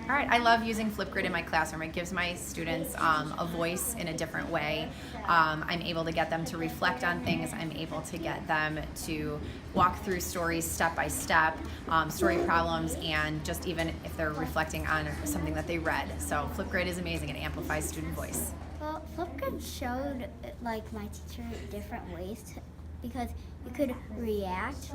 All right, I love using Flipgrid in my classroom. It gives my students a voice in a different way. I'm able to get them to reflect on things. I'm able to get them to walk through stories step by step, story problems, and just even if they're reflecting on something that they read. So Flipgrid is amazing. It amplifies student voice. Well, Flipgrid showed my teacher different ways because you could react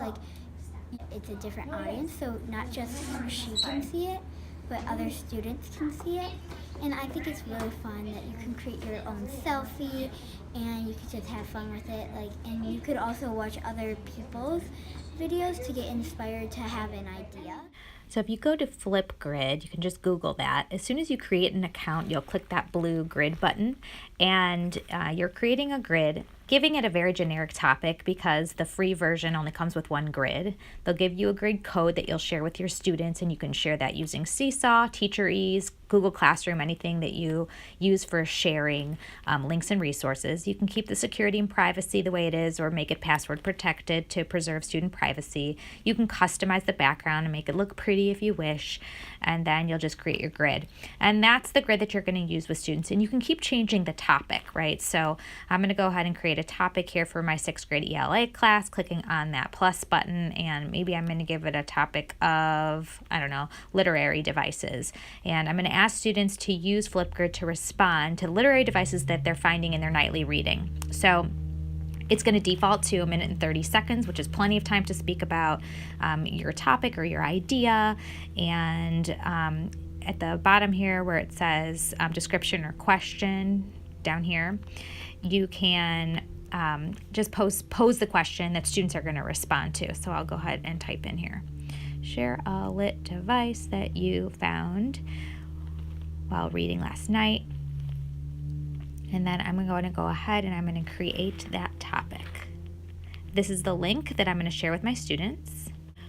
it's a different audience, so not just she can see it, but other students can see it. And I think it's really fun that you can create your own selfie and you can just have fun with it. And you could also watch other people's videos to get inspired to have an idea. So if you go to Flipgrid, you can just Google that. As soon as you create an account, you'll click that blue grid button, and you're creating a grid, giving it a very generic topic because the free version only comes with one grid. They'll give you a grid code that you'll share with your students, and you can share that using Seesaw, Teacher Ease, Google Classroom, anything that you use for sharing links and resources. You can keep the security and privacy the way it is or make it password protected to preserve student privacy. You can customize the background and make it look pretty if you wish, and then you'll just create your grid. And that's the grid that you're going to use with students, and you can keep changing the topic, right? So I'm going to go ahead and create a topic here for my 6th grade ELA class, clicking on that plus button, and maybe I'm going to give it a topic of, I don't know, literary devices. And I'm going to ask students to use Flipgrid to respond to literary devices that they're finding in their nightly reading. So it's going to default to 1 minute and 30 seconds, which is plenty of time to speak about your topic or your idea. And at the bottom here where it says description or question down here, you can just pose the question that students are going to respond to. So I'll go ahead and type in here, share a lit device that you found while reading last night. And then I'm going to go ahead and I'm going to create that topic. This is the link that I'm going to share with my students.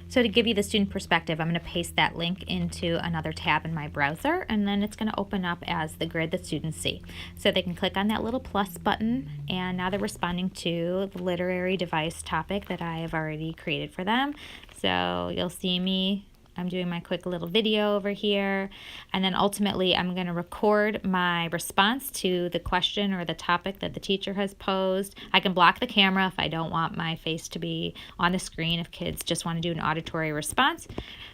So to give you the student perspective, I'm going to paste that link into another tab in my browser, and then it's going to open up as the grid that students see. So they can click on that little plus button, and now they're responding to the literary device topic that I have already created for them. So you'll see me. I'm doing my quick little video over here, and then ultimately I'm going to record my response to the question or the topic that the teacher has posed. I can block the camera if I don't want my face to be on the screen, if kids just want to do an auditory response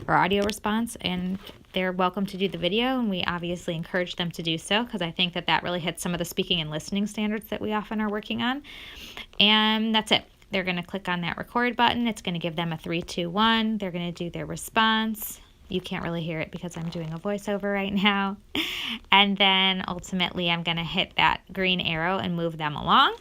or audio response, and they're welcome to do the video, and we obviously encourage them to do so because I think that really hits some of the speaking and listening standards that we often are working on. And that's it. They're going to click on that record button. It's going to give them a 3, 2, 1. They're going to do their response. You can't really hear it because I'm doing a voiceover right now. And then ultimately I'm going to hit that green arrow and move them along.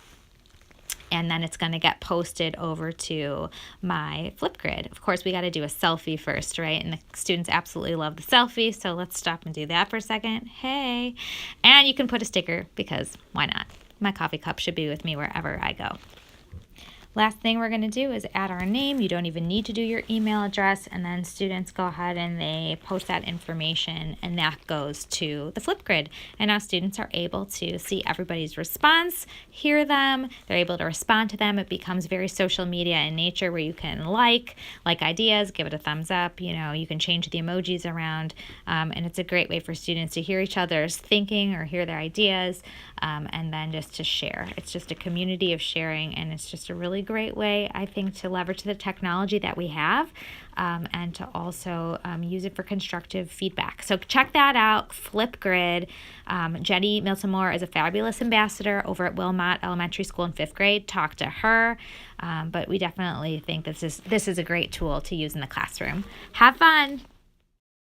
And then it's going to get posted over to my Flipgrid. Of course, we got to do a selfie first, right? And the students absolutely love the selfie. So let's stop and do that for a second. Hey. And you can put a sticker because why not? My coffee cup should be with me wherever I go. Last thing we're going to do is add our name. You don't even need to do your email address, and then students go ahead and they post that information, and that goes to the Flipgrid. And now students are able to see everybody's response, hear them, they're able to respond to them. It becomes very social media in nature where you can like ideas, give it a thumbs up, you can change the emojis around, and it's a great way for students to hear each other's thinking or hear their ideas, and then just to share. It's just a community of sharing, and it's just a really great way, I think, to leverage the technology that we have, and to also use it for constructive feedback. So check that out, Flipgrid. Jenny Milton-Moore is a fabulous ambassador over at Wilmot Elementary School in 5th grade. Talk to her, but we definitely think this is a great tool to use in the classroom. Have fun!